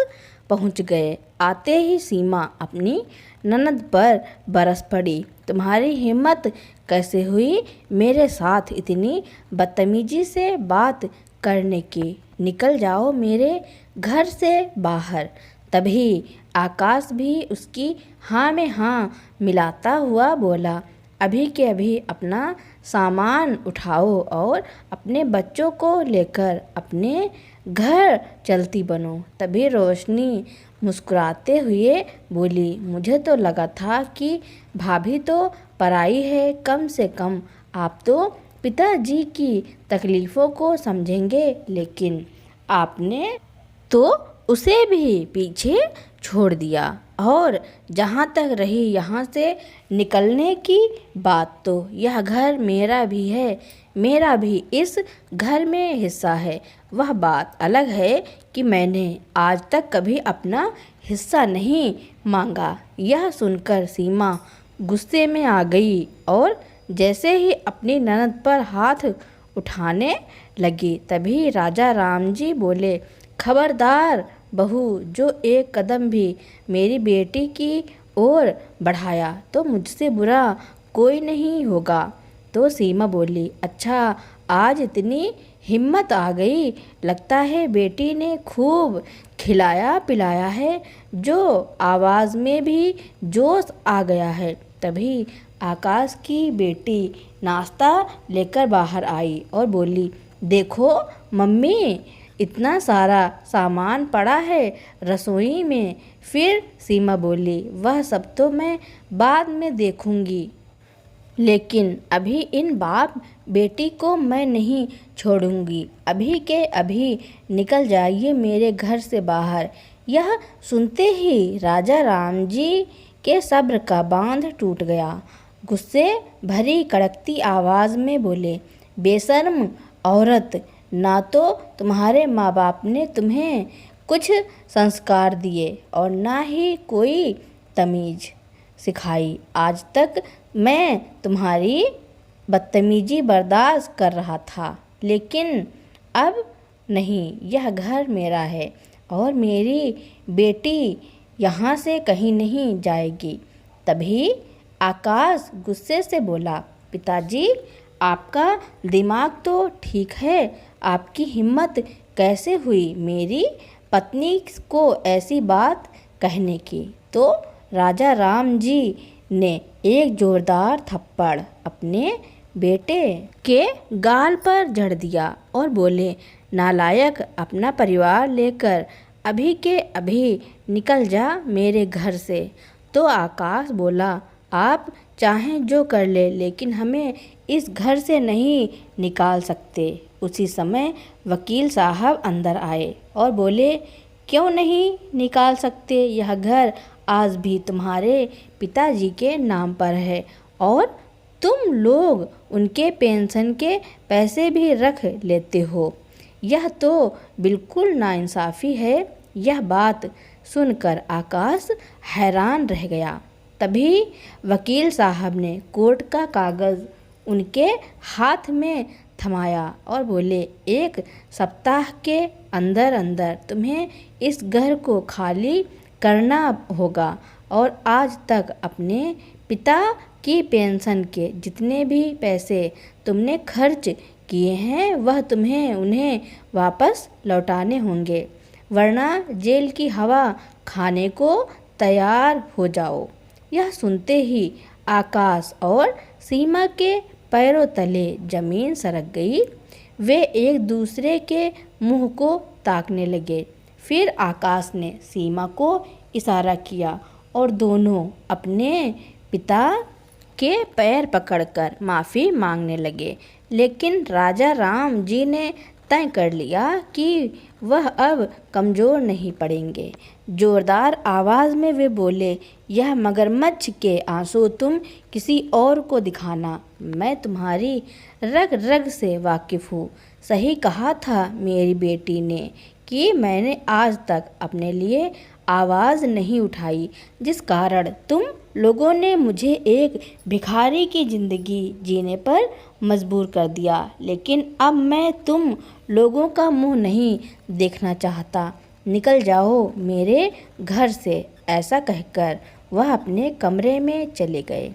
पहुंच गए। आते ही सीमा अपनी ननद पर बरस पड़ी। तुम्हारी हिम्मत कैसे हुई मेरे साथ इतनी बदतमीजी से बात करने की? निकल जाओ मेरे घर से बाहर। तभी आकाश भी उसकी हाँ में हाँ मिलाता हुआ बोला, अभी के अभी अपना सामान उठाओ और अपने बच्चों को लेकर अपने घर चलती बनो। तभी रोशनी मुस्कुराते हुए बोली, मुझे तो लगा था कि भाभी तो पराई है, कम से कम आप तो पिताजी की तकलीफ़ों को समझेंगे, लेकिन आपने तो उसे भी पीछे छोड़ दिया। और जहाँ तक रही यहाँ से निकलने की बात, तो यह घर मेरा भी है, मेरा भी इस घर में हिस्सा है। वह बात अलग है कि मैंने आज तक कभी अपना हिस्सा नहीं मांगा। यह सुनकर सीमा गुस्से में आ गई और जैसे ही अपनी ननद पर हाथ उठाने लगी तभी राजा राम जी बोले, खबरदार बहू, जो एक कदम भी मेरी बेटी की ओर बढ़ाया तो मुझसे बुरा कोई नहीं होगा। तो सीमा बोली, अच्छा आज इतनी हिम्मत आ गई, लगता है बेटी ने खूब खिलाया पिलाया है, जो आवाज़ में भी जोश आ गया है। तभी आकाश की बेटी नाश्ता लेकर बाहर आई और बोली, देखो मम्मी, इतना सारा सामान पड़ा है रसोई में। फिर सीमा बोली, वह सब तो मैं बाद में देखूंगी, लेकिन अभी इन बाप बेटी को मैं नहीं छोड़ूंगी। अभी के अभी निकल जाइए मेरे घर से बाहर। यह सुनते ही राजा राम जी के सब्र का बांध टूट गया। गुस्से भरी कड़कती आवाज़ में बोले, बेशर्म औरत, ना तो तुम्हारे माँ बाप ने तुम्हें कुछ संस्कार दिए और ना ही कोई तमीज़ सिखाई। आज तक मैं तुम्हारी बदतमीजी बर्दाश्त कर रहा था, लेकिन अब नहीं, यह घर मेरा है और मेरी बेटी यहाँ से कहीं नहीं जाएगी। तभी आकाश गुस्से से बोला, पिताजी, आपका दिमाग तो ठीक है, आपकी हिम्मत कैसे हुई मेरी पत्नी को ऐसी बात कहने की? तो राजा राम जी ने एक जोरदार थप्पड़ अपने बेटे के गाल पर जड़ दिया और बोले, नालायक, अपना परिवार लेकर अभी के अभी निकल जा मेरे घर से। तो आकाश बोला, आप चाहें जो कर ले, लेकिन हमें इस घर से नहीं निकाल सकते। उसी समय वकील साहब अंदर आए और बोले, क्यों नहीं निकाल सकते? यह घर आज भी तुम्हारे पिताजी के नाम पर है और तुम लोग उनके पेंशन के पैसे भी रख लेते हो। यह तो बिल्कुल नाइंसाफ़ी है। यह बात सुनकर आकाश हैरान रह गया। तभी वकील साहब ने कोर्ट का कागज़ उनके हाथ में थमाया और बोले, एक सप्ताह के अंदर अंदर तुम्हें इस घर को खाली करना होगा और आज तक अपने पिता की पेंशन के जितने भी पैसे तुमने खर्च किए हैं वह तुम्हें उन्हें वापस लौटाने होंगे, वरना जेल की हवा खाने को तैयार हो जाओ। यह सुनते ही आकाश और सीमा के पैरों तले जमीन सरक गई। वे एक दूसरे के मुंह को ताकने लगे। फिर आकाश ने सीमा को इशारा किया और दोनों अपने पिता के पैर पकड़कर माफ़ी मांगने लगे। लेकिन राजा राम जी ने तय कर लिया कि वह अब कमज़ोर नहीं पड़ेंगे। ज़ोरदार आवाज़ में वे बोले, यह मगरमच्छ के आंसू तुम किसी और को दिखाना, मैं तुम्हारी रग रग से वाकिफ़ हूँ। सही कहा था मेरी बेटी ने कि मैंने आज तक अपने लिए आवाज़ नहीं उठाई, जिस कारण तुम लोगों ने मुझे एक भिखारी की ज़िंदगी जीने पर मजबूर कर दिया। लेकिन अब मैं तुम लोगों का मुंह नहीं देखना चाहता, निकल जाओ मेरे घर से। ऐसा कहकर वह अपने कमरे में चले गए।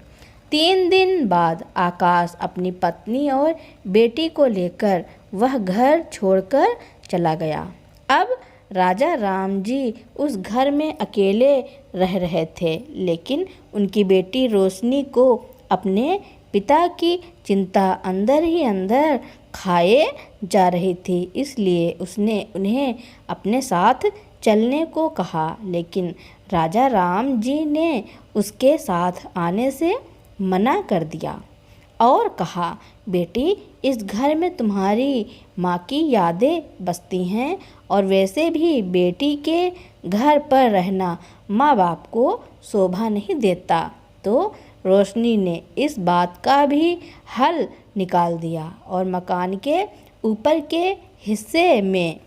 3 दिन बाद आकाश अपनी पत्नी और बेटी को लेकर वह घर छोड़कर चला गया। अब राजा राम जी उस घर में अकेले रह रहे थे, लेकिन उनकी बेटी रोशनी को अपने पिता की चिंता अंदर ही अंदर खाए जा रही थी। इसलिए उसने उन्हें अपने साथ चलने को कहा, लेकिन राजा राम जी ने उसके साथ आने से मना कर दिया और कहा, बेटी, इस घर में तुम्हारी माँ की यादें बसती हैं और वैसे भी बेटी के घर पर रहना माँ बाप को शोभा नहीं देता। तो रोशनी ने इस बात का भी हल निकाल दिया और मकान के ऊपर के हिस्से में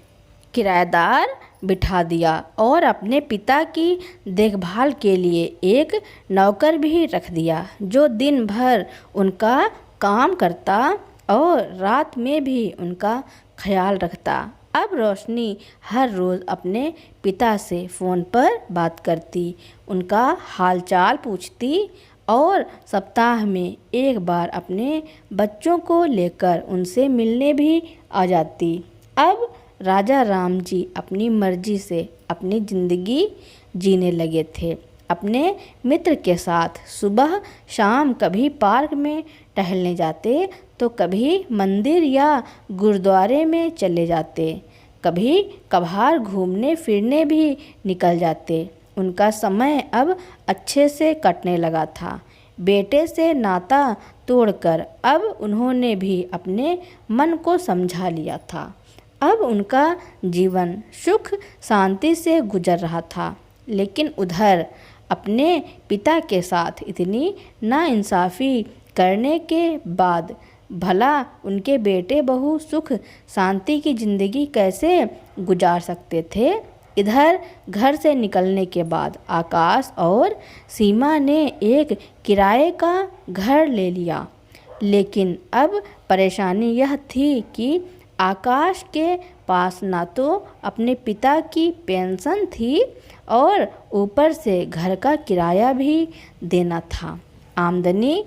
किराएदार बिठा दिया और अपने पिता की देखभाल के लिए एक नौकर भी रख दिया, जो दिन भर उनका काम करता और रात में भी उनका ख्याल रखता। अब रोशनी हर रोज़ अपने पिता से फ़ोन पर बात करती, उनका हालचाल पूछती और सप्ताह में एक बार अपने बच्चों को लेकर उनसे मिलने भी आ जाती। अब राजा राम जी अपनी मर्जी से अपनी ज़िंदगी जीने लगे थे। अपने मित्र के साथ सुबह शाम कभी पार्क में टहलने जाते, तो कभी मंदिर या गुरुद्वारे में चले जाते, कभी कभार घूमने फिरने भी निकल जाते। उनका समय अब अच्छे से कटने लगा था। बेटे से नाता तोड़कर अब उन्होंने भी अपने मन को समझा लिया था। अब उनका जीवन सुख शांति से गुजर रहा था, लेकिन उधर अपने पिता के साथ इतनी नाइंसाफ़ी करने के बाद भला उनके बेटे बहू सुख शांति की ज़िंदगी कैसे गुजार सकते थे। इधर घर से निकलने के बाद आकाश और सीमा ने एक किराए का घर ले लिया, लेकिन अब परेशानी यह थी कि आकाश के पास ना तो अपने पिता की पेंशन थी और ऊपर से घर का किराया भी देना था। आमदनी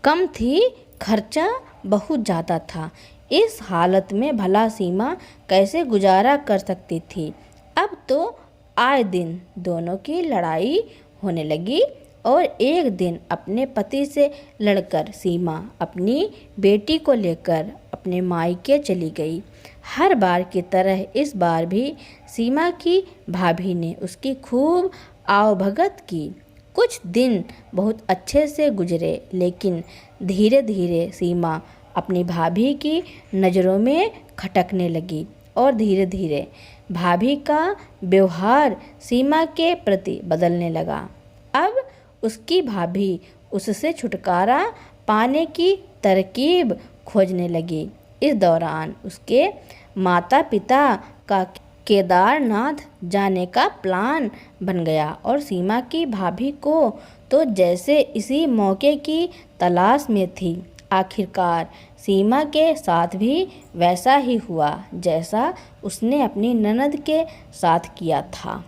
कम थी, खर्चा बहुत ज़्यादा था। इस हालत में भला सीमा कैसे गुजारा कर सकती थी। अब तो आए दिन दोनों की लड़ाई होने लगी और एक दिन अपने पति से लड़कर सीमा अपनी बेटी को लेकर अपने मायके चली गई। हर बार की तरह इस बार भी सीमा की भाभी ने उसकी खूब आवभगत की। कुछ दिन बहुत अच्छे से गुजरे, लेकिन धीरे धीरे सीमा अपनी भाभी की नज़रों में खटकने लगी और धीरे धीरे भाभी का व्यवहार सीमा के प्रति बदलने लगा। अब उसकी भाभी उससे छुटकारा पाने की तरकीब खोजने लगी। इस दौरान उसके माता पिता का केदारनाथ जाने का प्लान बन गया और सीमा की भाभी को तो जैसे इसी मौके की तलाश में थी। आखिरकार सीमा के साथ भी वैसा ही हुआ जैसा उसने अपनी ननद के साथ किया था।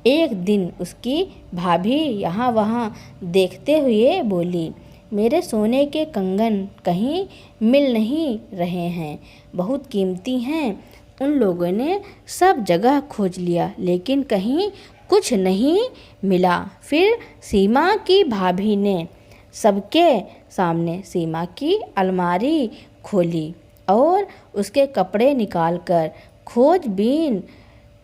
एक दिन उसकी भाभी यहाँ वहाँ देखते हुए बोली, मेरे सोने के कंगन कहीं मिल नहीं रहे हैं, बहुत कीमती हैं। उन लोगों ने सब जगह खोज लिया, लेकिन कहीं कुछ नहीं मिला। फिर सीमा की भाभी ने सबके सामने सीमा की अलमारी खोली और उसके कपड़े निकालकर खोजबीन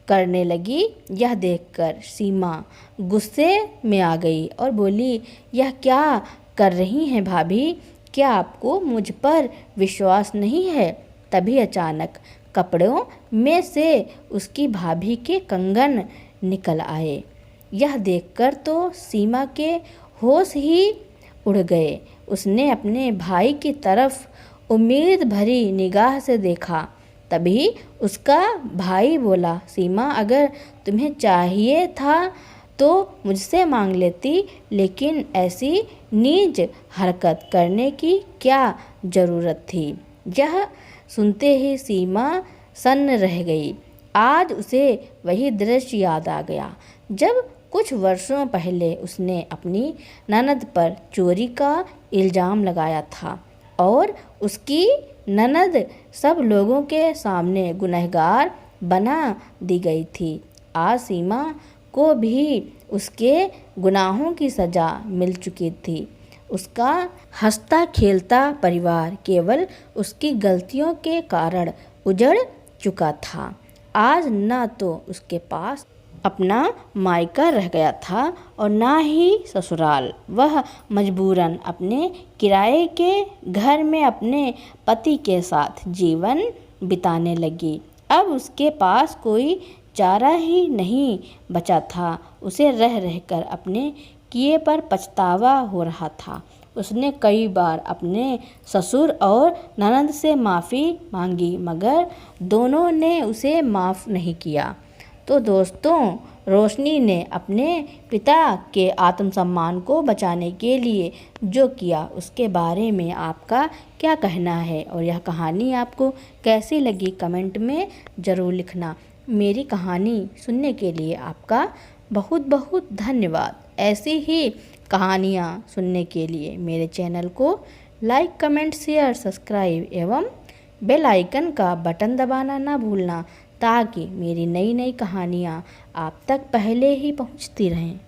करने लगी। यह देखकर सीमा गुस्से में आ गई और बोली, यह क्या कर रही हैं भाभी? क्या आपको मुझ पर विश्वास नहीं है? तभी अचानक कपड़ों में से उसकी भाभी के कंगन निकल आए। यह देखकर तो सीमा के होश ही उड़ गए। उसने अपने भाई की तरफ उम्मीद भरी निगाह से देखा। तभी उसका भाई बोला, सीमा, अगर तुम्हें चाहिए था तो मुझसे मांग लेती, लेकिन ऐसी नीच हरकत करने की क्या ज़रूरत थी। यह सुनते ही सीमा सन्न रह गई। आज उसे वही दृश्य याद आ गया जब कुछ वर्षों पहले उसने अपनी ननद पर चोरी का इल्ज़ाम लगाया था और उसकी ननद सब लोगों के सामने गुनहगार बना दी गई थी। आज सीमा को भी उसके गुनाहों की सज़ा मिल चुकी थी। उसका हंसता खेलता परिवार केवल उसकी गलतियों के कारण उजड़ चुका था। आज न तो उसके पास अपना मायका रह गया था और ना ही ससुराल। वह मजबूरन अपने किराए के घर में अपने पति के साथ जीवन बिताने लगी। अब उसके पास कोई चारा ही नहीं बचा था। उसे रह रहकर अपने किए पर पछतावा हो रहा था। उसने कई बार अपने ससुर और ननद से माफ़ी मांगी, मगर दोनों ने उसे माफ़ नहीं किया। तो दोस्तों, रोशनी ने अपने पिता के आत्मसम्मान को बचाने के लिए जो किया, उसके बारे में आपका क्या कहना है और यह कहानी आपको कैसी लगी कमेंट में ज़रूर लिखना। मेरी कहानी सुनने के लिए आपका बहुत बहुत धन्यवाद। ऐसी ही कहानियाँ सुनने के लिए मेरे चैनल को लाइक, कमेंट, शेयर, सब्सक्राइब एवं बेल आइकन का बटन दबाना ना भूलना, ताकि मेरी नई नई कहानियाँ आप तक पहले ही पहुँचती रहें।